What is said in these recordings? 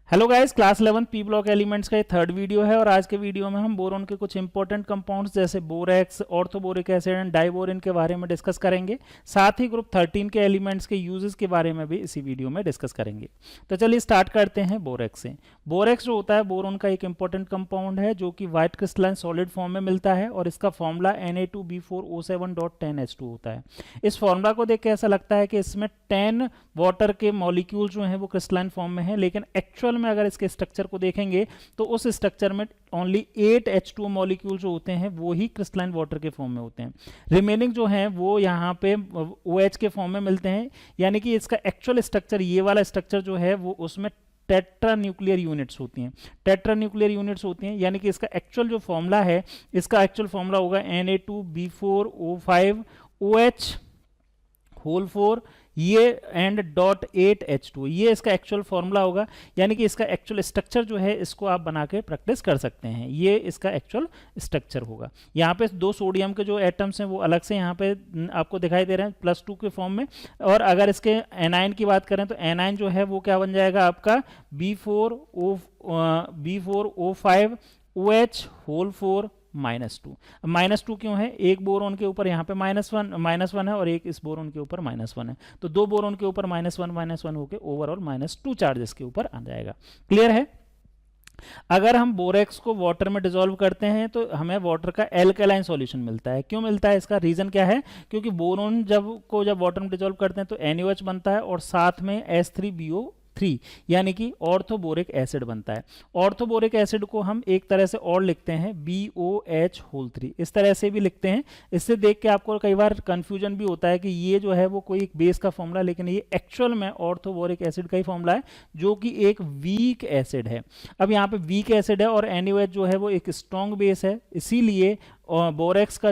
Hello guys, class 11 P block elements का ये third video है और आज के वीडियो में हम बोरोन के कुछ इंपॉर्टेंट कंपाउंड्स जैसे बोरेक्स, ऑर्थोबोरिक एसिड एंड डाइबोरिन के बारे में डिस्कस करेंगे। साथ ही ग्रुप 13 के एलिमेंट्स के यूजेस के बारे में भी इसी वीडियो में डिस्कस करेंगे। तो चलिए स्टार्ट करते हैं बोरेक्स से। बोरेक्स जो होता है बोरोन का एक इंपॉर्टेंट कंपाउंड है जो कि व्हाइट क्रिस्टलाइन सॉलिड फॉर्म में मिलता है और इसका फॉर्मूला Na2B4O7.10H2 होता है। इस फॉर्मूला को देख के ऐसा लगता है कि इसमें 10 वाटर के मॉलिक्यूल जो हैं वो क्रिस्टलाइन फॉर्म में हैं, लेकिन एक्चुअल में अगर इसके स्ट्रक्चर को देखेंगे तो उस स्ट्रक्चर में ओनली 8 H2O मॉलिक्यूल जो होते हैं वो ही क्रिस्टलाइन वाटर के फॉर्म में होते हैं। रिमेनिंग जो हैं वो यहाँ पे OH के फॉर्म में मिलते हैं, यानी कि इसका एक्चुअल स्ट्रक्चर, ये वाला स्ट्रक्चर जो है वो उसमें टेट्रा न्यूक्लियर यूनिट्स होती हैं। टेट्रा न्यूक्लियर यूनिट्स होती हैं, यानी कि इसका एक्चुअल जो फॉर्मूला है, इसका एक्चुअल फॉर्मूला होगा Na2B4O5OH होल 4 ये एंड डॉट 8H2, ये इसका एक्चुअल फॉर्मूला होगा। यानी कि इसका एक्चुअल स्ट्रक्चर जो है इसको आप बना के प्रैक्टिस कर सकते हैं, ये इसका एक्चुअल स्ट्रक्चर होगा। यहाँ पे दो सोडियम के जो एटम्स हैं वो अलग से यहाँ पे आपको दिखाई दे रहे हैं +2 के फॉर्म में। और अगर इसके एनाइन की बात करें तो एनाइन जो है वो क्या बन जाएगा आपका B4O5OH होल 4 -2। -2 क्यों है? एक बोरोन के ऊपर यहाँ पे -1 है और एक इस बोरोन के ऊपर -1 है, तो दो बोरोन के ऊपर -1 होके ओवरऑल -2 चार्जेस के ऊपर आ जाएगा। क्लियर है? अगर हम बोरेक्स को वाटर में डिसॉल्व करते हैं तो हमें वाटर का एल्कलाइन सॉल्यूशन मिलता है। क्यों मिलता है? इसका रीजन क्या है? क्योंकि बोरोन जब वाटर में डिसॉल्व करते हैं तो NaOH बनता है और साथ में H3BO3 यानी कि ऑर्थोबोरिक एसिड बनता है। ऑर्थोबोरिक एसिड को हम एक तरह से और लिखते हैं BOH होल 3, इस तरह से भी लिखते हैं। इससे देख के आपको कई बार कंफ्यूजन भी होता है कि ये जो है वो कोई एक बेस का फॉर्मूला, लेकिन ये एक्चुअल में ऑर्थोबोरिक एसिड का ही फॉर्मूला है जो कि एक वीक एसिड है। अब यहाँ पे वीक एसिड है और NaOH जो है वो एक स्ट्रॉन्ग बेस है, इसीलिए और बोरेक्स का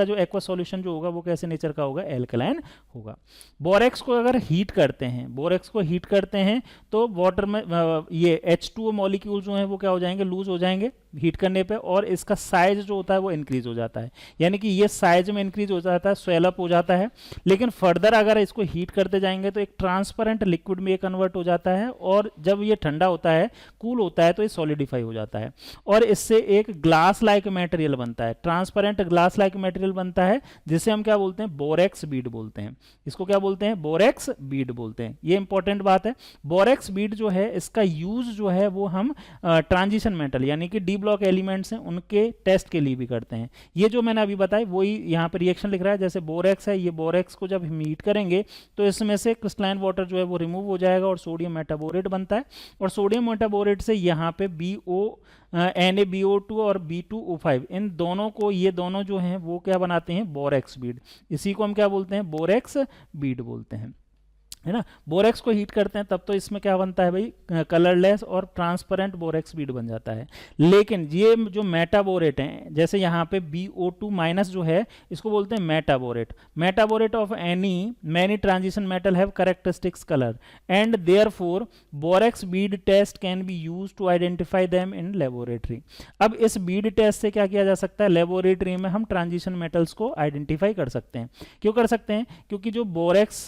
जो एक्वा सॉल्यूशन जो होगा वो कैसे नेचर का होगा? एल्कलाइन होगा। बोरेक्स को अगर हीट करते हैं तो वाटर में ये H2O मॉलिक्यूल जो है वो क्या हो जाएंगे? लूज हो जाएंगे हीट करने पे, और इसका साइज जो होता है वो इंक्रीज हो जाता है, यानी कि ये साइज में इंक्रीज हो जाता है, स्वेल अप हो जाता है। लेकिन फर्दर अगर इसको हीट करते जाएंगे तो एक ट्रांसपेरेंट लिक्विड में कन्वर्ट हो जाता है, और जब ये ठंडा होता है, कूल होता है, तो ये सॉलिडिफाई हो जाता है और इससे एक ग्लास लाइक मटेरियल बनता है, ट्रांसपेरेंट ग्लास लाइक मटेरियल बनता है, जिसे हम क्या बोलते हैं? बोरेक्स बीड बोलते हैं। इसको क्या बोलते हैं? बोरेक्स बीड बोलते हैं। ये इंपॉर्टेंट बात है। बोरेक्स बीड जो है इसका यूज जो है वो हम ट्रांजिशन मेटल यानी कि डी ब्लॉक एलिमेंट्स हैं उनके टेस्ट के लिए भी करते हैं। ये जो मैंने अभी बताया वही यहाँ पर रिएक्शन लिख रहा है। जैसे बोरेक्स है, ये बोरेक्स को जब हम हीट करेंगे तो इसमें से क्रिस्टलाइन वाटर जो है वो रिमूव हो जाएगा और सोडियम मेटाबोरेट बनता है, और सोडियम मेटाबोरेट से यहाँ पे NaBO2 और B2O5 इन दोनों को, ये दोनों जो हैं वो क्या बनाते हैं? Borax bead. इसी को हम क्या बोलते हैं? बोरेक्स बीड बोलते हैं, है ना। बोरेक्स को हीट करते हैं तब तो इसमें क्या बनता है भाई? कलरलेस और ट्रांसपेरेंट बोरेक्स बीड बन जाता है। लेकिन ये जो मेटाबोरेट हैं, जैसे यहाँ पे BO2- जो है इसको बोलते हैं metaborate. Metaborate of many transition metal have characteristics colour and therefore borax bead test can be used to identify them in laboratory. अब इस बीड टेस्ट से क्या किया जा सकता है? लेबोरेटरी में हम ट्रांजिशन मेटल्स को आइडेंटिफाई कर सकते हैं। क्यों कर सकते हैं? क्योंकि जो बोरेक्स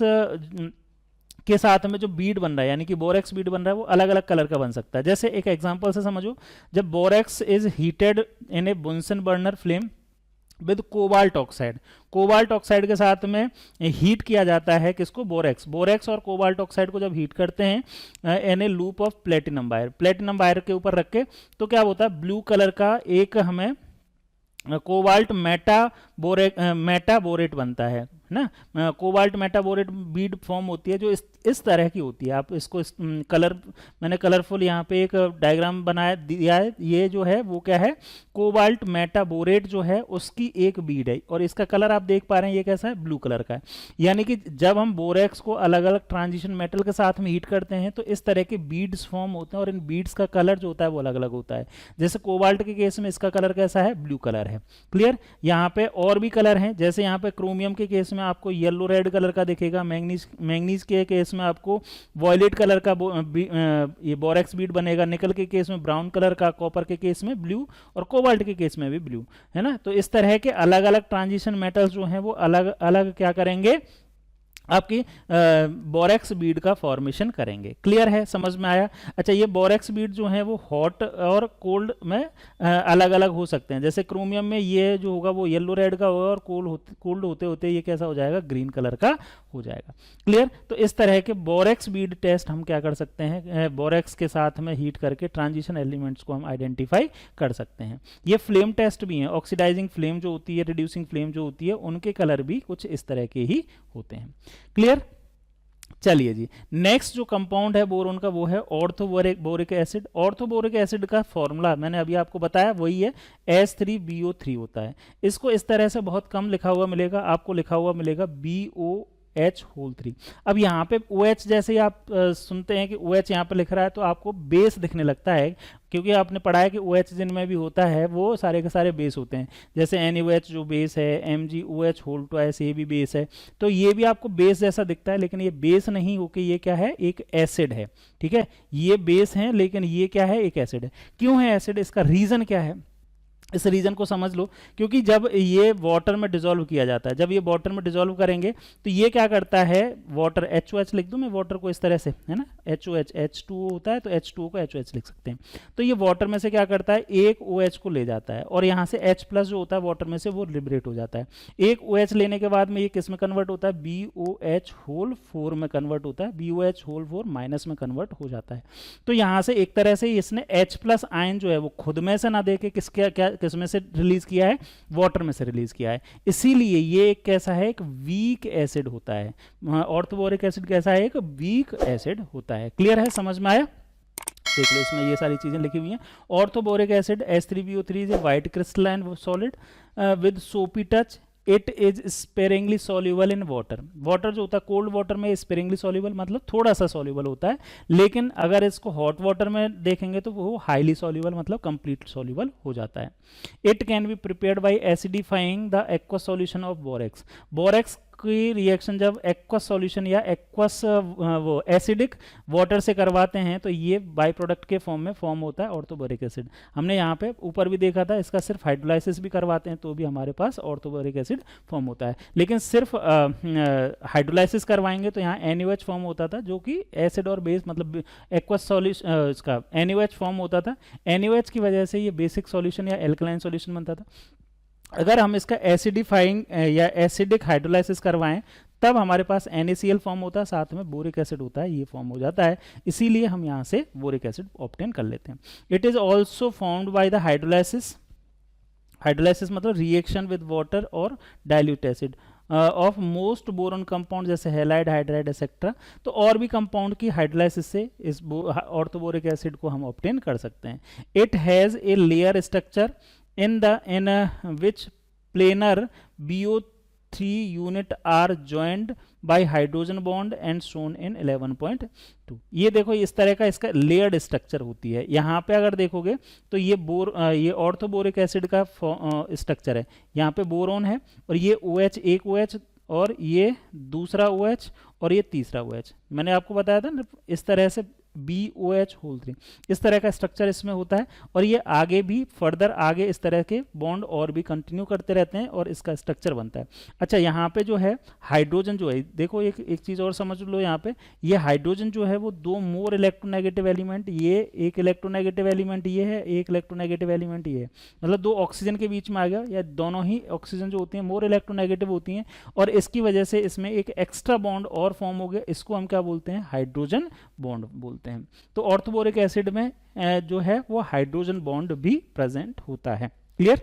के साथ में जो बीड बन रहा है, यानी कि बोरेक्स बीड बन रहा है, वो अलग अलग कलर का बन सकता है। जैसे एक एग्जांपल से समझो, जब borax is heated in a Bunsen burner flame with cobalt oxide के साथ में हीट किया जाता है किसको? बोरेक्स और कोबाल्ट ऑक्साइड को जब हीट करते हैं in a loop of platinum wire के ऊपर रख के, तो क्या होता है? ब्लू कलर का एक हमें कोबाल्ट मेटाबोरेट बनता है ना। कोबाल्ट मेटाबोरेट बीड फॉर्म होती है जो इस तरह की होती है। आप इसको मैंने कलरफुल यहाँ पे एक डायग्राम बनाया दिया है। ये जो है वो क्या है? कोबाल्ट मेटाबोरेट जो है उसकी एक बीड है, और इसका कलर आप देख पा रहे हैं ये कैसा है? ब्लू कलर का है। यानी कि जब हम बोरेक्स को अलग अलग ट्रांजिशन मेटल के साथ में हीट करते हैं तो इस तरह के बीड्स फॉर्म होते हैं, और इन बीड्स का कलर जो होता है वो अलग अलग होता है। जैसे कोबाल्ट के केस में इसका कलर कैसा है? ब्लू कलर है। क्लियर? यहाँ पे और भी कलर हैं, जैसे यहाँ पे क्रोमियम के केस में आपको येलो रेड कलर का दिखेगा, मैंगनीज के केस में आपको वॉयलेट कलर का ये बोरेक्स बीड बनेगा, निकल के केस में ब्राउन कलर का, कॉपर के केस में ब्लू, और कोबाल्ट के केस में भी ब्लू, है ना। तो इस तरह के अलग अलग ट्रांजिशन मेटल्स जो हैं वो अलग अलग क्या करेंगे? आपकी बोरेक्स बीड का फॉर्मेशन करेंगे। क्लियर है, समझ में आया? अच्छा, ये बोरेक्स बीड जो है वो हॉट और कोल्ड में अलग अलग हो सकते हैं। जैसे क्रोमियम में ये जो होगा वो येलो रेड का होगा और कोल्ड होते होते ये कैसा हो जाएगा, ग्रीन कलर का हो जाएगा। क्लियर? तो इस तरह के बोरेक्स बीड टेस्ट हम क्या कर सकते हैं, बोरेक्स के साथ में हीट करके ट्रांजिशन एलिमेंट्स को हम आइडेंटिफाई कर सकते हैं। ये फ्लेम टेस्ट भी हैं, ऑक्सीडाइजिंग फ्लेम जो होती है, रिड्यूसिंग फ्लेम जो होती है, उनके कलर भी कुछ इस तरह के ही होते हैं। क्लियर? चलिए जी, नेक्स्ट जो कंपाउंड है बोरोन का वो है ऑर्थोबोरिक एसिड। ऑर्थोबोरिक एसिड का फॉर्मूला मैंने अभी आपको बताया, वही है H3BO3 होता है। इसको इस तरह से बहुत कम लिखा हुआ मिलेगा, आपको लिखा हुआ मिलेगा BOH3। अब यहाँ पे OH जैसे ही आप सुनते हैं कि OH यहाँ पे लिख रहा है तो आपको बेस दिखने लगता है, क्योंकि आपने पढ़ा है कि OH जिनमें भी होता है वो सारे के सारे बेस होते हैं। जैसे NaOH जो बेस है, MgOH ये भी बेस है, तो ये भी आपको बेस जैसा दिखता है, लेकिन ये बेस नहीं होके ये क्या है, एक एसिड है। ठीक है, ये बेस है लेकिन ये क्या है, एक एसिड है। क्यों है एसिड, इसका रीजन क्या है, इस रीजन को समझ लो। क्योंकि जब ये वाटर में डिसॉल्व किया जाता है, जब ये वाटर में डिसॉल्व करेंगे तो ये क्या करता है, वाटर HOH लिख दूं मैं वाटर को इस तरह से, है ना, HOH H2O होता है तो H2O को HOH लिख सकते हैं। तो ये वाटर में से क्या करता है, एक OH को ले जाता है और यहाँ से H प्लस जो होता है वाटर में से वो लिबरेट हो जाता है। एक OH लेने के बाद में ये किस में कन्वर्ट होता है, BOH4 में कन्वर्ट होता है, BOH4 माइनस में कन्वर्ट हो जाता है। तो यहाँ से एक तरह से इसने H प्लस आयन जो है वो खुद में से ना देके किसमें से रिलीज किया है, वाटर में से रिलीज किया है। इसीलिए ये एक कैसा है, एक वीक एसिड होता है। ऑर्थोबोरिक एसिड कैसा है, एक वीक एसिड होता है। क्लियर है, समझ में आया? देख लो, इसमें ये सारी चीजें लिखी हुई हैं। Orthoboric acid H3BO3 is a white crystalline solid with soapy touch. It is sparingly soluble in water. Water जो होता है, कोल्ड वाटर में स्पेरिंगली सॉल्यूबल मतलब थोड़ा सा सॉल्यूबल होता है, लेकिन अगर इसको हॉट वाटर में देखेंगे तो वो हाईली सॉल्यूबल मतलब कंप्लीट सॉल्यूबल हो जाता है। It can be prepared by acidifying the aqueous solution of borax. Borax की रिएक्शन जब एक्वस सॉल्यूशन या एक्वस वो एसिडिक वाटर से करवाते हैं तो ये बाई प्रोडक्ट के फॉर्म में फॉर्म होता है ऑर्थोबोरिक एसिड। हमने यहाँ पे ऊपर भी देखा था, इसका सिर्फ हाइड्रोलाइसिस भी करवाते हैं तो भी हमारे पास ऑर्थोबोरिक एसिड फॉर्म होता है। लेकिन सिर्फ हाइड्रोलाइसिस करवाएंगे तो यहाँ NaOH फॉर्म होता था, जो कि एसिड और बेस मतलब एक्वस सॉल्यूशन इसका NaOH फॉर्म होता था। NaOH की वजह से ये बेसिक सॉल्यूशन या एल्कलाइन सॉल्यूशन बनता था। अगर हम इसका एसिडिफाइंग या एसिडिक हाइड्रोलाइसिस करवाएं तब हमारे पास NaCl फॉर्म होता है, साथ में बोरिक एसिड होता है, ये फॉर्म हो जाता है। इसीलिए हम यहाँ से बोरिक एसिड ऑब्टेन कर लेते हैं। It is also formed by the hydrolysis. Hydrolysis मतलब रिएक्शन विद वाटर और dilute acid of most boron compound, जैसे हैलाइड, हाइड्राइड एक्सेट्रा। तो और भी कंपाउंड की हाइड्रोलाइसिस से इस ऑर्थोबोरिक एसिड को हम ऑब्टेन कर सकते हैं। It has a layer structure in which planar BO3 unit are joined by hydrogen bond and shown in 11.2। ये देखो इस तरह का इसका लेयर्ड स्ट्रक्चर होती है। यहाँ पे अगर देखोगे तो ये ऑर्थोबोरिक एसिड का स्ट्रक्चर है। यहाँ पे बोरोन है और ये OH, एक OH और ये दूसरा OH और ये तीसरा OH। मैंने आपको बताया था ना, इस तरह से BOH3 इस तरह का स्ट्रक्चर इसमें होता है। और ये आगे भी फर्दर आगे इस तरह के बॉन्ड और भी कंटिन्यू करते रहते हैं और इसका स्ट्रक्चर बनता है। अच्छा, यहाँ पे जो है हाइड्रोजन जो है, देखो एक चीज़ और समझ लो, यहाँ पे ये हाइड्रोजन जो है वो दो मोर इलेक्ट्रोनेगेटिव एलिमेंट, ये एक इलेक्ट्रोनेगेटिव एलिमेंट ये है, एक इलेक्ट्रोनेगेटिव एलिमेंट ये है, मतलब दो ऑक्सीजन के बीच में आ गया, या दोनों ही ऑक्सीजन जो होती हैं मोर इलेक्ट्रोनेगेटिव होती हैं, और इसकी वजह से इसमें एक एक्स्ट्रा बॉन्ड और फॉर्म हो गया। इसको हम क्या बोलते हैं, हाइड्रोजन बॉन्ड बोलते हैं। तो ऑर्थोबोरिक एसिड में जो है वो हाइड्रोजन बॉन्ड भी प्रेजेंट होता है। क्लियर?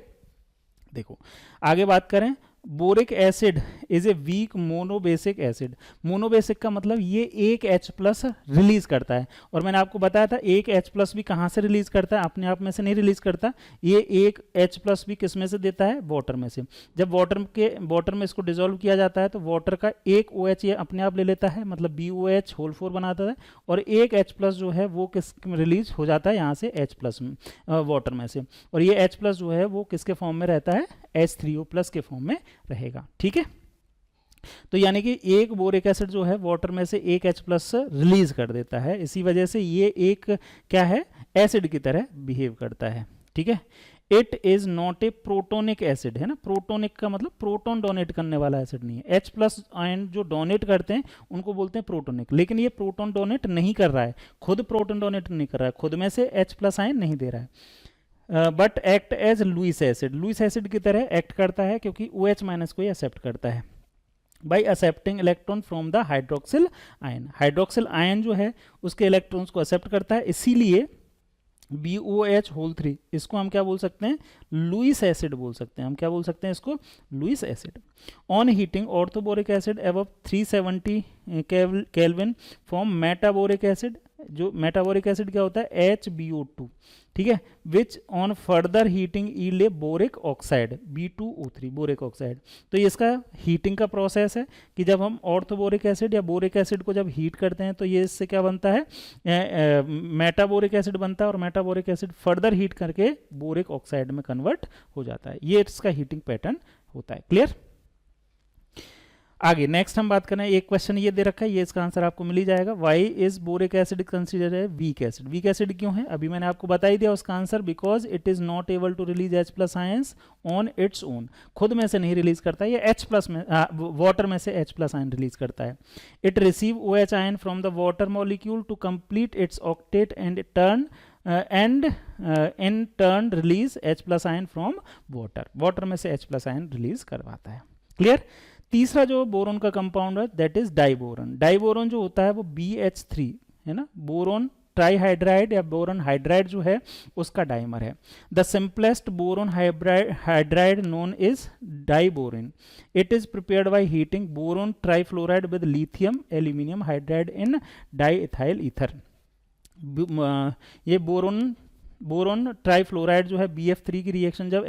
देखो आगे बात करें, boric acid is a weak monobasic acid. Monobasic का मतलब ये एक H प्लस रिलीज करता है, और मैंने आपको बताया था एक H प्लस भी कहाँ से रिलीज करता है, अपने आप में से नहीं रिलीज करता, ये एक H प्लस भी किस में से देता है, वाटर में से। जब वाटर में इसको डिसॉल्व किया जाता है तो वाटर का एक OH ये अपने आप ले लेता है, मतलब BOH4 बनाता है, और एक H प्लस जो है वो किस रिलीज हो जाता है यहाँ से H प्लस में, वाटर में से, और ये H प्लस जो है वो किसके फॉर्म में रहता है, H3O प्लस के फॉर्म में रहेगा। ठीक है, तो यानी कि एक बोरिक एसिड जो है वाटर में से एक H प्लस रिलीज कर देता है, इसी वजह से ये एक क्या है, एसिड की तरह बिहेव करता है। ठीक है, it is not a protonic acid, है ना, प्रोटोनिक का मतलब प्रोटोन डोनेट करने वाला एसिड नहीं है। H प्लस आयन जो डोनेट करते हैं उनको बोलते हैं प्रोटोनिक, लेकिन ये प्रोटोन डोनेट नहीं कर रहा है, खुद प्रोटोन डोनेट नहीं कर रहा है, खुद में से H प्लस आयन नहीं दे रहा है, but act as Lewis acid, Lewis acid की तरह एक्ट करता है क्योंकि OH माइनस को ही एक्सेप्ट करता है by accepting electron from the hydroxyl ion. Hydroxyl ion जो है उसके इलेक्ट्रॉन्स को एक्सेप्ट करता है, इसीलिए BOH होल 3 इसको हम क्या बोल सकते हैं, लुईस एसिड बोल सकते हैं। हम क्या बोल सकते हैं इसको, Lewis acid. On heating orthoboric acid above 370 kelvin form metaboric acid, जो मेटाबोरिक एसिड क्या होता है, HbO2, ठीक है, which on further heating yield a boric oxide B2O3, boric oxide. तो ये इसका हीटिंग का प्रोसेस है कि जब हम ऑर्थोबोरिक एसिड या बोरिक एसिड को जब हीट करते हैं तो ये इससे क्या बनता है, मेटाबोरिक एसिड बनता है, और मेटाबोरिक एसिड फर्दर हीट करके बोरिक ऑक्साइड में कन्वर्ट हो जाता है। ये इसका हीटिंग पैटर्न होता है। क्लियर। आगे नेक्स्ट हम बात करें, एक क्वेश्चन ये दे रखा है, ये इसका आंसर आपको मिल ही जाएगा। Why is boric acid considered है वीक एसिड, वीक एसिड क्यों है, अभी मैंने आपको बता ही दिया उसका answer, because it is not able to release H plus ions on its own, खुद में से नहीं रिलीज करता है, ये H प्लस में वाटर में से H प्लस आयन रिलीज करता है। It receive OH ion from the water molecule to complete its octet and in turn release H plus ion from water, water में से H प्लस आयन रिलीज करवाता है। Clear. तीसरा जो boron का compound है दैट इज डाइबोरन। डाइबोरन जो होता है वो BH3 है ना, बोरोन ट्राईहाइड्राइड या बोरोन हाइड्राइड जो है उसका डाइमर है। The simplest boron hydride known is diborane. It is prepared by heating boron trifluoride with lithium aluminium hydride in diethyl ether. ये बोरोन ट्राइफ्लोराइड जो है BF3 की रिएक्शन जब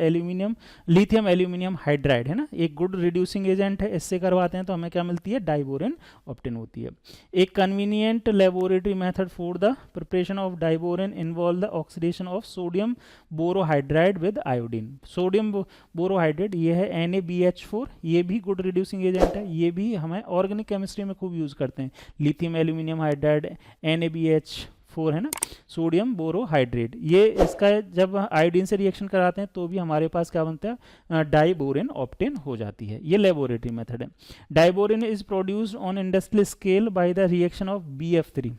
लिथियम एल्यूमिनियम हाइड्राइड है ना, एक गुड रिड्यूसिंग एजेंट है, इससे करवाते हैं तो हमें क्या मिलती है, डाइबोरिन ऑब्टेन होती है। एक convenient laboratory method for the preparation of diborane involve the oxidation of sodium borohydride with iodine. Sodium borohydride ये है NaBH4, ये भी गुड रिड्यूसिंग एजेंट है, ये भी हमें ऑर्गेनिक केमिस्ट्री में खूब यूज करते हैं। लिथियम एल्यूमिनियम हाइड्राइड NaBH4 है ना, सोडियम बोरोहाइड्रेट, ये इसका जब आयोडीन से रिएक्शन कराते हैं तो भी हमारे पास क्या बनता है, डाइबोरिन ऑब्टेन हो जाती है। ये लेबोरेटरी मेथड है। Diborane is produced on industrial scale by the reaction of BF3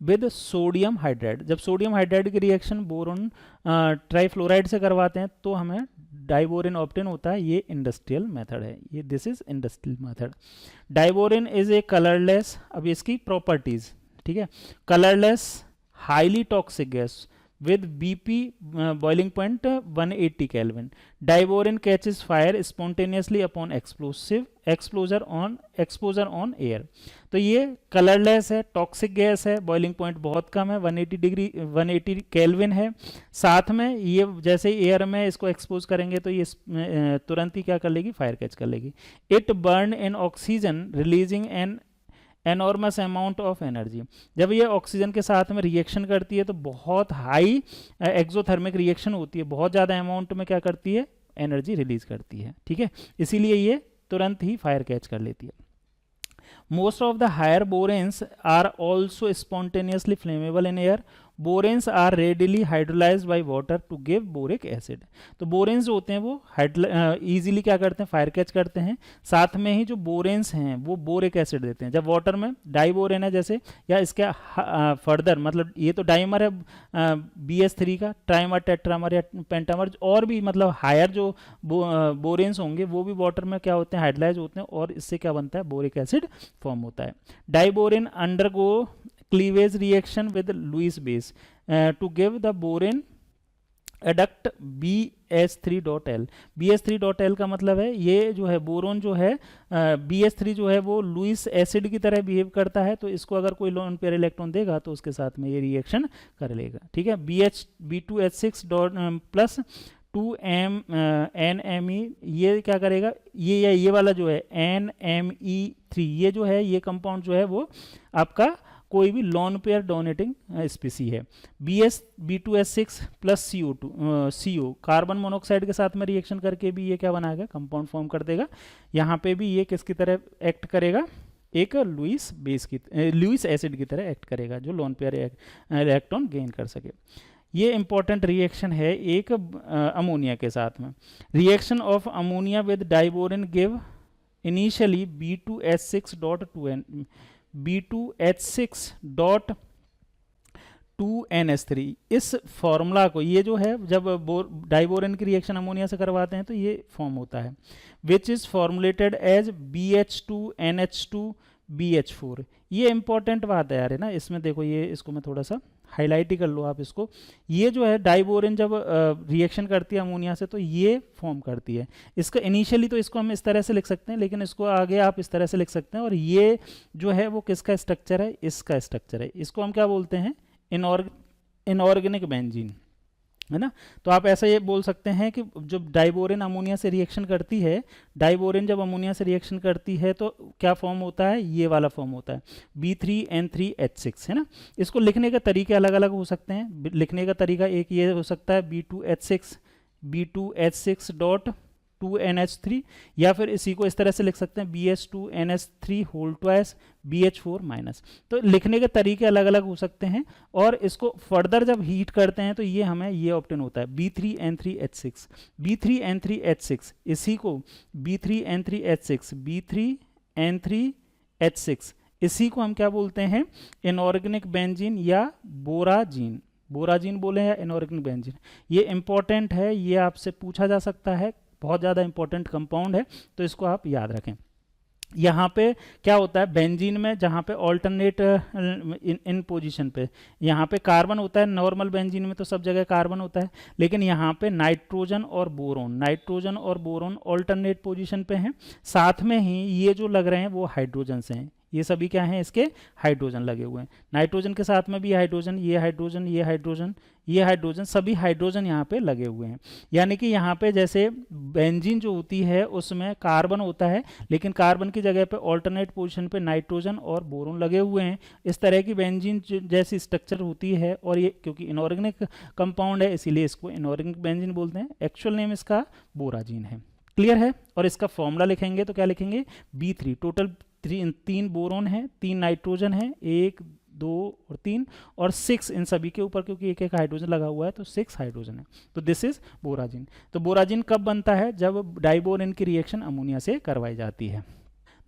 with sodium hydride. जब सोडियम हाइड्राइड की रिएक्शन बोरोन ट्राइफ्लोराइड से करवाते हैं तो हमें डाइबोरिन ऑब्टेन होता है। ये इंडस्ट्रियल मेथड है, ये this is industrial method. Diborane is a colourless, अब इसकी प्रॉपर्टीज, ठीक है, colourless highly toxic gas with BP boiling point 180 Kelvin. Diborin catches fire spontaneously upon exposure on air. तो ये कलरलेस है, टॉक्सिक गैस है, बॉइलिंग पॉइंट बहुत कम है, 180 केल्विन है, साथ में ये जैसे एयर में इसको एक्सपोज करेंगे तो ये तुरंत ही क्या कर लेगी, फायर कैच कर लेगी। It burn in oxygen releasing an enormous amount of energy. जब ये ऑक्सीजन के साथ में रिएक्शन करती है तो बहुत हाई एक्सोथर्मिक रिएक्शन होती है, बहुत ज़्यादा अमाउंट में क्या करती है, एनर्जी रिलीज करती है, ठीक है, इसीलिए ये तुरंत ही फायर कैच कर लेती है। Most of the higher boranes are also spontaneously flammable in air. Boranes are readily hydrolysed by water to give boric acid. तो बोरेंस जो होते हैं वो इजीली क्या करते हैं, फायर कैच करते हैं, साथ में ही जो बोरेंस हैं वो बोरिक एसिड देते हैं। जब वाटर में डाइबोरेन है जैसे, या इसके फर्दर मतलब ये तो डाइमर है BH3 का, ट्राइमर टेट्रामर या पेंटामर, और भी मतलब हायर जो बोरेंस होंगे वो भी वाटर में क्या होते हैं, हाइड्रोलाइज होते हैं, और इससे क्या बनता है, बोरिक एसिड फॉर्म होता है। Diborane undergo cleavage reaction with Lewis base to give the boron adduct BH3.L। BH3.L का मतलब है ये जो है बोरोन जो है BH3 जो है वो लुईस एसिड की तरह बिहेव करता है, तो इसको अगर कोई लोन पेयर इलेक्ट्रॉन देगा तो उसके साथ में ये रिएक्शन कर लेगा, ठीक है। B2H6 प्लस 2NMe ये क्या करेगा, ये वाला जो है NMe3 ये जो है, ये कंपाउंड जो है वो आपका कोई भी लॉन पेयर डोनेटिंग स्पीसी है। B2H6 plus CO carbon monoxide के साथ में रिएक्शन करके भी ये क्या बनाएगा, कंपाउंड फॉर्म कर देगा। यहाँ पे भी ये किसकी तरह एक्ट करेगा, एक लुईस एसिड की तरह एक्ट करेगा जो लॉन पेयर इलेक्ट्रॉन गेन कर सके। ये इंपॉर्टेंट रिएक्शन है एक अमोनिया के साथ में। Reaction of ammonia with diborane give initially B2H6.2N B2H6.2NH3। इस फॉर्मूला को, ये जो है जब डाइबोरिन की रिएक्शन अमोनिया से करवाते हैं तो ये फॉर्म होता है, which is formulated as BH2NH2BH4। ये इंपॉर्टेंट बात है यार, है ना। इसमें देखो, ये इसको मैं थोड़ा सा हाईलाइट ही कर लो आप इसको। ये जो है डाइबोरिन जब रिएक्शन करती है अमोनिया से तो ये फॉर्म करती है। इसका इनिशियली तो इसको हम इस तरह से लिख सकते हैं, लेकिन इसको आगे आप इस तरह से लिख सकते हैं। और ये जो है वो किसका स्ट्रक्चर है, इसका स्ट्रक्चर है। इसको हम क्या बोलते हैं, इनऑर्गेनिक बेंजीन, है ना। तो आप ऐसा ये बोल सकते हैं कि जब डाइबोरिन अमोनिया से रिएक्शन करती है, डाइबोरिन जब अमोनिया से रिएक्शन करती है तो क्या फॉर्म होता है, ये वाला फॉर्म होता है B3N3H6, है ना। इसको लिखने के तरीके अलग अलग हो सकते हैं। लिखने का तरीका एक ये हो सकता है B2H6 या फिर इसी को इस तरह से लिख सकते हैं BH2NH3 BH4-। तो लिखने के तरीके अलग अलग हो सकते हैं। और इसको फर्दर जब हीट करते हैं तो ये हमें ये ऑब्टेन होता है B3N3H6। इसी को B3N3H6 इसी को हम क्या बोलते हैं, इनऑर्गेनिक बेंजीन या बोराजीन। बोराजीन बोले या इनऑर्गेनिक बेंजीन, ये इंपॉर्टेंट है, ये आपसे पूछा जा सकता है, बहुत ज़्यादा इंपॉर्टेंट कंपाउंड है, तो इसको आप याद रखें। यहाँ पे क्या होता है बेंजीन में, जहाँ पे ऑल्टरनेट इन पोजीशन पे यहाँ पे कार्बन होता है। नॉर्मल बेंजीन में तो सब जगह कार्बन होता है, लेकिन यहाँ पे नाइट्रोजन और बोरोन ऑल्टरनेट पोजीशन पे हैं। साथ में ही ये जो लग रहे हैं वो हाइड्रोजन से हैं। ये सभी क्या हैं, इसके हाइड्रोजन लगे हुए हैं। नाइट्रोजन के साथ में भी हाइड्रोजन, ये हाइड्रोजन, ये हाइड्रोजन, ये हाइड्रोजन, सभी हाइड्रोजन यहाँ पे लगे हुए हैं। यानी कि यहाँ पे जैसे बेंजीन जो होती है उसमें कार्बन होता है, लेकिन कार्बन की जगह पे ऑल्टरनेट पोजीशन पे नाइट्रोजन और बोरोन लगे हुए हैं। इस तरह की बेंजीन जैसी स्ट्रक्चर होती है। और ये क्योंकि इनऑर्गेनिक कंपाउंड है इसीलिए इसको इनऑर्गेनिक बेंजीन बोलते हैं। एक्चुअल नेम इसका बोराजीन है। क्लियर है। और इसका फॉर्मूला लिखेंगे तो क्या लिखेंगे, B3। टोटल 3 बोरोन है, 3 नाइट्रोजन है, 1 2 और 3 और 6 इन सभी के ऊपर, क्योंकि एक एक हाइड्रोजन लगा हुआ है तो 6 हाइड्रोजन है। तो दिस इज बोराजिन। तो बोराजिन कब बनता है, जब डाइबोरिन की रिएक्शन अमोनिया से करवाई जाती है।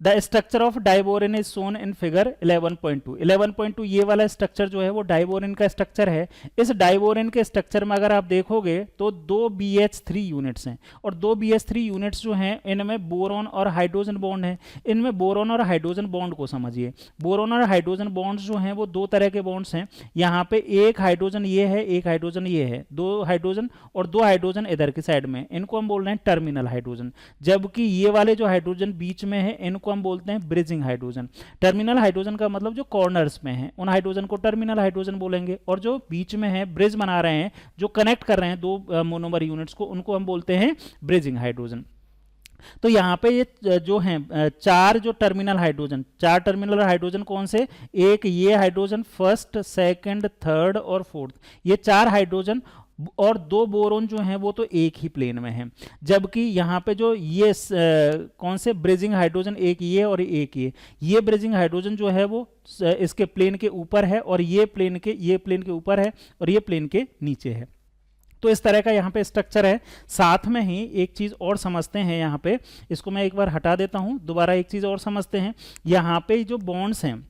The structure of diborane is shown in figure 11.2। 11.2 ये वाला स्ट्रक्चर जो है वो डाइबोरिन का स्ट्रक्चर है। इस डाइबोरिन के स्ट्रक्चर में अगर आप देखोगे तो 2 BH3 यूनिट्स हैं, और 2 BH3 यूनिट्स जो हैं इनमें बोरोन और हाइड्रोजन बॉन्ड है। इनमें बोरोन और हाइड्रोजन बॉन्ड को समझिए। बोरोन और हाइड्रोजन बॉन्ड्स जो हैं वो 2 तरह के बॉन्ड्स हैं। यहाँ पे एक हाइड्रोजन ये है, एक हाइड्रोजन ये है, 2 हाइड्रोजन और 2 हाइड्रोजन इधर की साइड में, इनको हम बोल रहे हैं टर्मिनल हाइड्रोजन। जबकि ये वाले जो हाइड्रोजन बीच में है इनको हम बोलते हैं ब्रिजिंग हाइड्रोजन। टर्मिनल हाइड्रोजन का मतलब जो कॉर्नर्स में है उन हाइड्रोजन को टर्मिनल हाइड्रोजन बोलेंगे, और जो बीच में है ब्रिज बना रहे हैं, जो कनेक्ट कर रहे हैं 2 मोनोमर यूनिट्स को, उनको हम बोलते हैं ब्रिजिंग हाइड्रोजन। तो यहाँ पे ये जो हैं 4 जो टर्मिनल हाइड्रोजन, 4 टर्मिनल हाइड्रोजन कौन से, एक ये हाइड्रोजन फर्स्ट, सेकंड, थर्ड और फोर्थ, ये 4 हाइड्रोजन और 2 बोरोन जो हैं वो तो एक ही प्लेन में हैं। जबकि यहाँ पे जो ये कौन से ब्रिजिंग हाइड्रोजन, एक ये और एक ये ब्रिजिंग हाइड्रोजन जो है वो इसके प्लेन के ऊपर है, और ये प्लेन के ऊपर है, और ये प्लेन के नीचे है। तो इस तरह का यहाँ पे स्ट्रक्चर है। साथ में ही एक चीज़ और समझते हैं यहाँ पे, इसको मैं एक बार हटा देता हूँ, दोबारा एक चीज़ और समझते हैं। यहाँ पे जो बॉन्ड्स हैं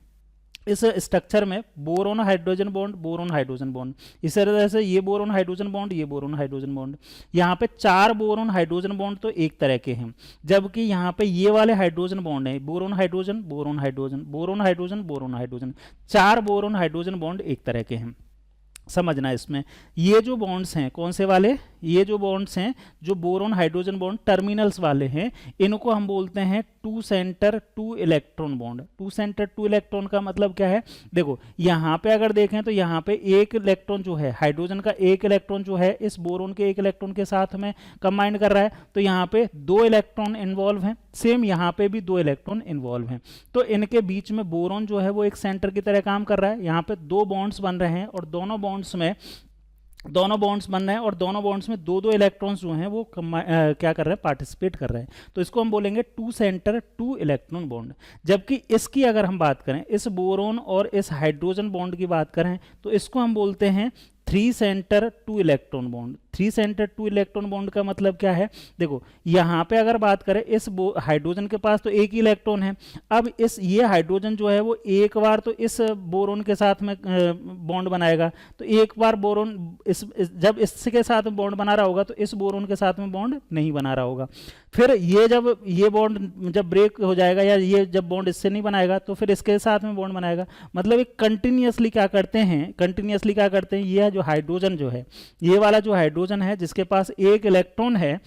इस स्ट्रक्चर में, बोरोन हाइड्रोजन बॉन्ड, इस तरह से ये बोरोन हाइड्रोजन बॉन्ड, ये बोरोन हाइड्रोजन बॉन्ड, यहाँ पे 4 बोरोन हाइड्रोजन बॉन्ड तो एक तरह के हैं। जबकि यहाँ पे ये वाले हाइड्रोजन बॉन्ड है, boron hydrogen, 4 boron hydrogen bond एक तरह के हैं। समझना इसमें, ये जो बॉन्ड्स हैं कौन से वाले, ये जो बॉन्ड्स हैं जो बोरोन हाइड्रोजन बॉन्ड टर्मिनल्स वाले हैं, इनको हम बोलते हैं 2 centre 2 electron bond. 2 centre 2 electron का मतलब क्या है, देखो यहाँ पे अगर देखें तो यहाँ पे एक इलेक्ट्रॉन जो है, हाइड्रोजन का एक इलेक्ट्रॉन जो है इस बोरोन के एक इलेक्ट्रॉन के साथ में कंबाइन कर रहा है, तो यहाँ पे 2 इलेक्ट्रॉन इन्वॉल्व हैं। सेम यहाँ पे भी 2 इलेक्ट्रॉन इन्वॉल्व हैं। तो इनके बीच में बोरोन जो है वो एक सेंटर की तरह काम कर रहा है। यहाँ पे 2 बॉन्ड्स बन रहे हैं, और दोनों बॉन्ड्स बन रहे हैं, और दोनों बॉन्ड्स में 2-2 इलेक्ट्रॉन्स जो हैं वो क्या कर रहे हैं, पार्टिसिपेट कर रहे हैं। तो इसको हम बोलेंगे 2 सेंटर 2 इलेक्ट्रॉन बॉन्ड। जबकि इसकी अगर हम बात करें, इस बोरोन और इस हाइड्रोजन बॉन्ड की बात करें, तो इसको हम बोलते हैं 3 centre 2 electron bond. 3 centre 2 electron bond का मतलब क्या है? देखो यहाँ पे अगर बात करें, इस हाइड्रोजन के पास तो एक ही इलेक्ट्रॉन है। अब ये हाइड्रोजन जो है वो एक बार तो इस बोरोन के साथ में बॉन्ड बनाएगा, तो एक बार बोरोन जब इसके साथ में बॉन्ड बना रहा होगा तो इस बोरोन के साथ में बॉन्ड नहीं बना रहा होगा। फिर ये बॉन्ड जब ब्रेक हो जाएगा या ये जब बॉन्ड इससे नहीं बनाएगा तो फिर इसके साथ में बॉन्ड बनाएगा। मतलब एक कंटिन्यूअसली क्या करते हैं, ये जो हाइड्रोजन जो है, ये वाला जो हाइड्रोजन है जिसके पास एक इलेक्ट्रॉन है,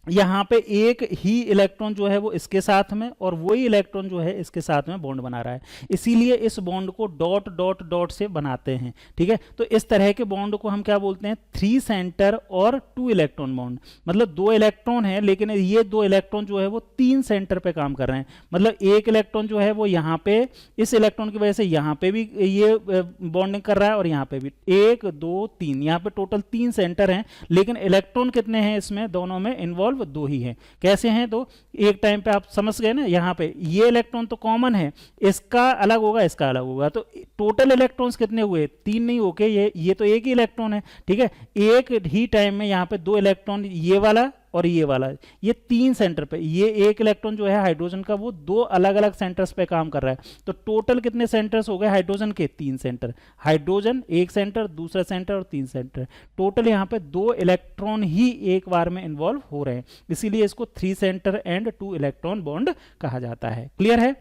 यहाँ पे एक ही इलेक्ट्रॉन जो है वो इसके साथ में और वही इलेक्ट्रॉन जो है इसके साथ में बॉन्ड बना रहा है, इसीलिए इस bond co dot dot dot से बनाते हैं। ठीक है, तो इस तरह के बॉन्ड को हम क्या बोलते हैं? 3 सेंटर और 2 इलेक्ट्रॉन बॉन्ड। मतलब 2 इलेक्ट्रॉन है लेकिन ये 2 इलेक्ट्रॉन जो है वो 3 सेंटर पे काम कर रहे हैं। मतलब एक इलेक्ट्रॉन जो है वो यहाँ पे इस इलेक्ट्रॉन की वजह से यहाँ पे भी ये बॉन्डिंग कर रहा है और यहाँ पे भी 1 2 3, यहाँ पे टोटल 3 सेंटर हैं, लेकिन इलेक्ट्रॉन कितने हैं इसमें? दोनों में इन्वॉल्व 2 ही हैं। कैसे हैं? तो एक टाइम पे आप समझ गए ना, यहाँ पे ये इलेक्ट्रॉन तो कॉमन है, इसका अलग होगा, इसका अलग होगा, तो टोटल इलेक्ट्रॉन्स कितने हुए? 3 नहीं होके ये तो एक ही इलेक्ट्रॉन है। ठीक है, एक ही टाइम में यहाँ पे 2 इलेक्ट्रॉन, ये वाला और ये वाला, ये 3 सेंटर पे, ये एक इलेक्ट्रॉन जो है हाइड्रोजन का वो 2 अलग अलग सेंटर्स पे काम कर रहा है। तो टोटल कितने सेंटर्स हो गए हाइड्रोजन के? 3 सेंटर। हाइड्रोजन एक सेंटर, दूसरा सेंटर और 3 सेंटर, टोटल यहाँ पे 2 इलेक्ट्रॉन ही एक बार में इन्वॉल्व हो रहे हैं, इसीलिए इसको 3 सेंटर एंड 2 इलेक्ट्रॉन बॉन्ड कहा जाता है। क्लियर है?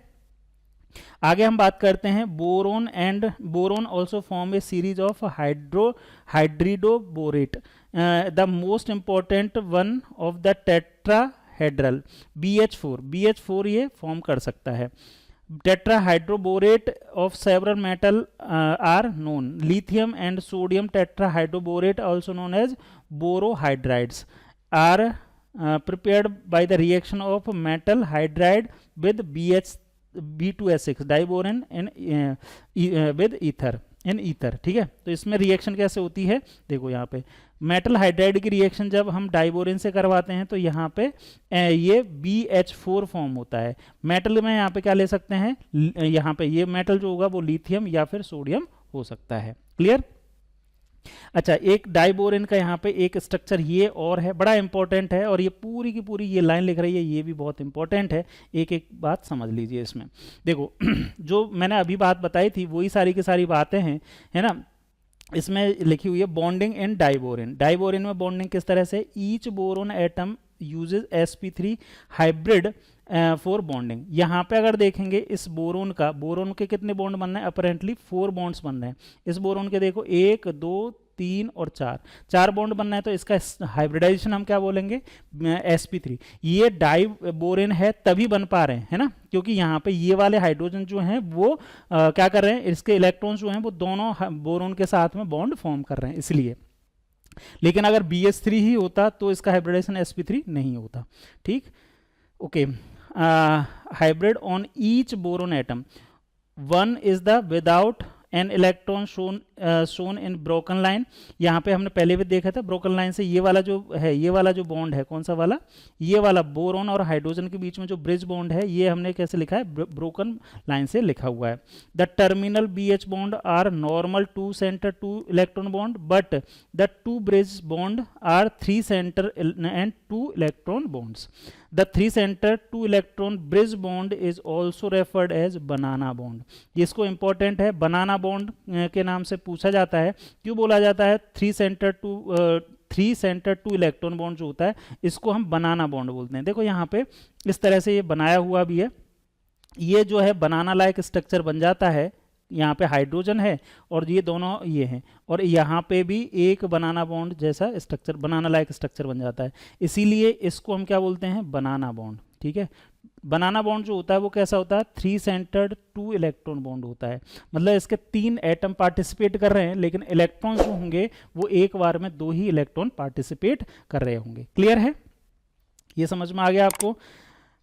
आगे हम बात करते हैं boron also form a series of hydridoborate, the most important one of the tetrahedral BH4 ये फॉर्म कर सकता है। Tetrahydroborate of several metal are known, lithium and sodium tetrahydroborate also known as borohydrides are prepared by the reaction of metal hydride with B2S6 diboron with ether in ether. ठीक है, तो इसमें reaction कैसे होती है? देखो यहाँ पे मेटल हाइड्राइड की रिएक्शन जब हम डाइबोरिन से करवाते हैं तो यहाँ पे ये BH4 फॉर्म होता है। मेटल में यहाँ पे क्या ले सकते हैं? यहाँ पे ये मेटल जो होगा वो लिथियम या फिर सोडियम हो सकता है। क्लियर? अच्छा, एक डाइबोरिन का यहाँ पे एक स्ट्रक्चर ये और है, बड़ा इंपॉर्टेंट है, और ये पूरी की पूरी ये लाइन लिख रही है, ये भी बहुत इंपॉर्टेंट है। एक एक बात समझ लीजिए इसमें। देखो जो मैंने अभी बात बताई थी वही सारी की सारी बातें हैं, है ना। इसमें लिखी हुई है बॉन्डिंग इन डाइबोरिन। डाइबोरिन में बॉन्डिंग किस तरह से? Each boron atom uses sp3 hybrid for bonding. यहाँ पे अगर देखेंगे इस बोरोन के कितने बॉन्ड बनना है? अपरेंटली 4 बॉन्ड्स बन रहे हैं। इस बोरोन के देखो 1 2 3 और 4 बॉन्ड बनना है, तो इसका हाइब्रिडाइजेशन हम क्या बोलेंगे? sp3। ये डाइबोरिन है तभी बन पा रहे हैं, है ना, क्योंकि यहाँ पे ये वाले हाइड्रोजन जो हैं वो क्या कर रहे हैं? इसके इलेक्ट्रॉन्स जो हैं वो दोनों बोरोन के साथ में बॉन्ड फॉर्म कर रहे हैं, इसलिए। लेकिन अगर BH3 ही होता तो इसका हाइब्रिडाइजेशन sp3 नहीं होता। ठीक, okay. Hybrid on each boron atom, one is the without an electron shown in broken line. यहाँ पे हमने पहले भी देखा था ब्रोकन लाइन से ये वाला जो बॉन्ड है, कौन सा वाला? ये वाला बोरोन और हाइड्रोजन के बीच में जो ब्रिज बॉन्ड है, ये हमने कैसे लिखा है? ब्रोकन लाइन से लिखा हुआ है। The terminal BH bond are normal 2 centre 2 electron bond, but the 2 bridge bond are 3 centre and 2 electron bonds. The 3 center 2 electron bridge bond is also referred as banana bond। इसको important है, बनाना bond के नाम से पूछा जाता है। क्यों बोला जाता है? 3 सेंटर 2 इलेक्ट्रॉन बॉन्ड जो होता है इसको हम बनाना बॉन्ड बोलते हैं। देखो यहाँ पे इस तरह से ये बनाया हुआ भी है, ये जो है बनाना लाइक स्ट्रक्चर बन जाता है। यहाँ पे हाइड्रोजन है और ये दोनों ये हैं, और यहाँ पे भी एक बनाना बॉन्ड जैसा स्ट्रक्चर, बनाना लाइक स्ट्रक्चर बन जाता है, इसीलिए इसको हम क्या बोलते हैं? बनाना बॉन्ड। ठीक है, बनाना बॉन्ड जो होता है वो कैसा होता है? 3 सेंटर्ड 2 इलेक्ट्रॉन बॉन्ड होता है। मतलब इसके 3 एटम पार्टिसिपेट कर रहे हैं, लेकिन इलेक्ट्रॉन जो होंगे वो एक बार में 2 ही इलेक्ट्रॉन पार्टिसिपेट कर रहे होंगे। क्लियर है? ये समझ में आ गया आपको?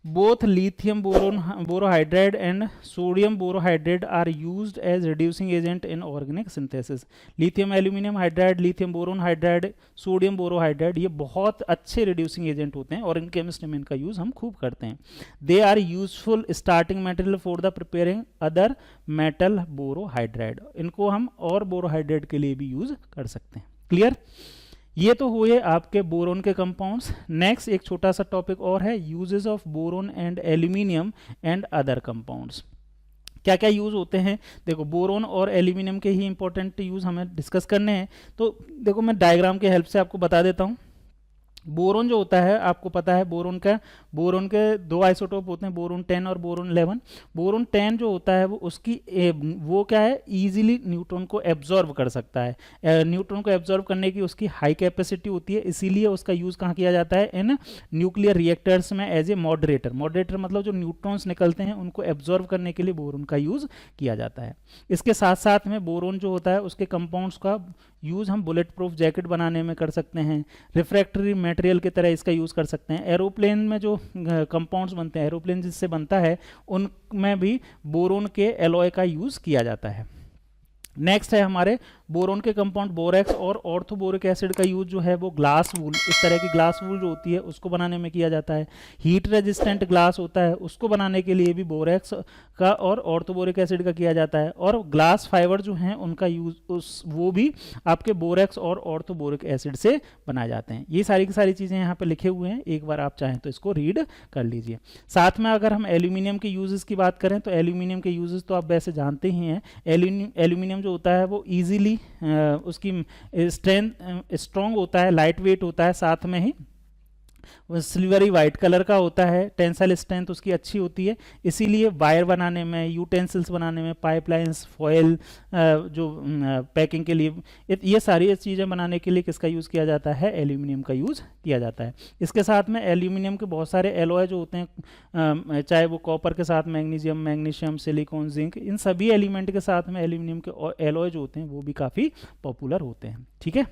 both lithium borohydride and sodium borohydride are used as reducing agent in organic synthesis. lithium aluminum hydride, lithium boron hydride, sodium borohydride ये बहुत अच्छे reducing agent होते हैं और इन केमिस्ट्री में इनका यूज़ हम खूब करते हैं. They are useful starting material for the preparing other metal borohydride. इनको हम और borohydride के लिए भी यूज़ कर सकते हैं. क्लियर? ये तो हुए आपके बोरोन के कंपाउंड्स. नेक्स्ट एक छोटा सा टॉपिक और है, uses of boron and aluminium and other compounds. क्या क्या यूज़ होते हैं? देखो, बोरोन और एल्यूमिनियम के ही इंपॉर्टेंट यूज़ हमें डिस्कस करने हैं. तो देखो मैं डायग्राम के हेल्प से आपको बता देता हूँ. बोरोन जो होता है आपको पता है, बोरोन के दो आइसोटोप होते हैं, बोरोन 10 और बोरोन 11. बोरोन 10 जो होता है वो क्या है, इजीली न्यूट्रॉन को एब्जॉर्ब कर सकता है. न्यूट्रॉन को एब्जॉर्ब करने की उसकी हाई कैपेसिटी होती है, इसीलिए उसका यूज़ कहाँ किया जाता है, इन न्यूक्लियर रिएक्टर्स में एज ए मॉडरेटर. मतलब जो न्यूट्रॉन्स निकलते हैं उनको एब्जॉर्ब करने के लिए बोरोन का यूज़ किया जाता है. इसके साथ साथ में बोरोन जो होता है उसके कंपाउंड्स का यूज़ हम बुलेट प्रूफ जैकेट बनाने में कर सकते हैं, रिफ्रैक्टरी मटेरियल की तरह इसका यूज़ कर सकते हैं. एरोप्लेन में जो कंपाउंड्स बनते हैं, एरोप्लेन जिससे बनता है, उनमें भी बोरोन के एलॉय का यूज़ किया जाता है. नेक्स्ट है हमारे बोरोन के कंपाउंड बोरेक्स और ऑर्थोबोरिक एसिड का यूज जो है वो ग्लास वूल, इस तरह की ग्लास वूल जो होती है उसको बनाने में किया जाता है. हीट रेजिस्टेंट ग्लास होता है, उसको बनाने के लिए भी बोरेक्स का और ऑर्थोबोरिक एसिड का किया जाता है. और ग्लास फाइबर जो हैं उनका यूज वो भी आपके बोरेक्स और ऑर्थोबोरिक एसिड से बनाए जाते हैं. ये सारी की सारी चीज़ें यहाँ पे लिखे हुए हैं, एक बार आप चाहें तो इसको रीड कर लीजिए. साथ में अगर हम एल्यूमिनियम के यूजेस की बात करें तो एल्यूमिनियम के यूजेस तो आप वैसे जानते ही हैं. एल्यूमिनियम जो होता है वो ईजिली उसकी स्ट्रॉन्ग होता है, लाइट वेट होता है, साथ में ही सिल्वरी वाइट कलर का होता है. टेंसाइल स्ट्रेंथ उसकी अच्छी होती है, इसीलिए वायर बनाने में, यूटेंसिल्स बनाने में, पाइपलाइंस, फॉयल जो पैकिंग के लिए, ये सारी चीज़ें बनाने के लिए किसका यूज़ किया जाता है, एल्यूमिनियम का यूज़ किया जाता है. इसके साथ में एल्यूमिनियम के बहुत सारे एलॉय जो होते हैं, चाहे वो कॉपर के साथ मैग्नीशियम, सिलिकॉन, जिंक, इन सभी एलिमेंट के साथ में एल्यूमिनियम के एलॉय जो होते हैं वो भी काफ़ी पॉपुलर होते हैं. ठीक है.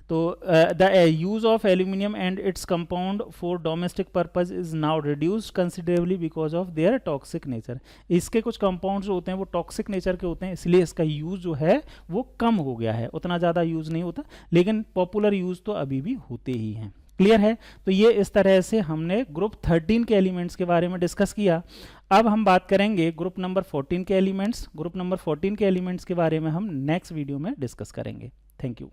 तो the use of aluminium and its compound for domestic purpose is now reduced considerably because of their toxic nature. इसके कुछ कंपाउंड्स होते हैं वो टॉक्सिक नेचर के होते हैं, इसलिए इसका यूज जो है वो कम हो गया है, उतना ज़्यादा यूज नहीं होता, लेकिन पॉपुलर यूज तो अभी भी होते ही हैं. क्लियर है. तो ये इस तरह से हमने ग्रुप 13 के एलिमेंट्स के बारे में डिस्कस किया. अब हम बात करेंगे ग्रुप नंबर 14 के एलिमेंट्स. ग्रुप नंबर 14 के एलिमेंट्स के बारे में हम नेक्स्ट वीडियो में डिस्कस करेंगे. Thank you.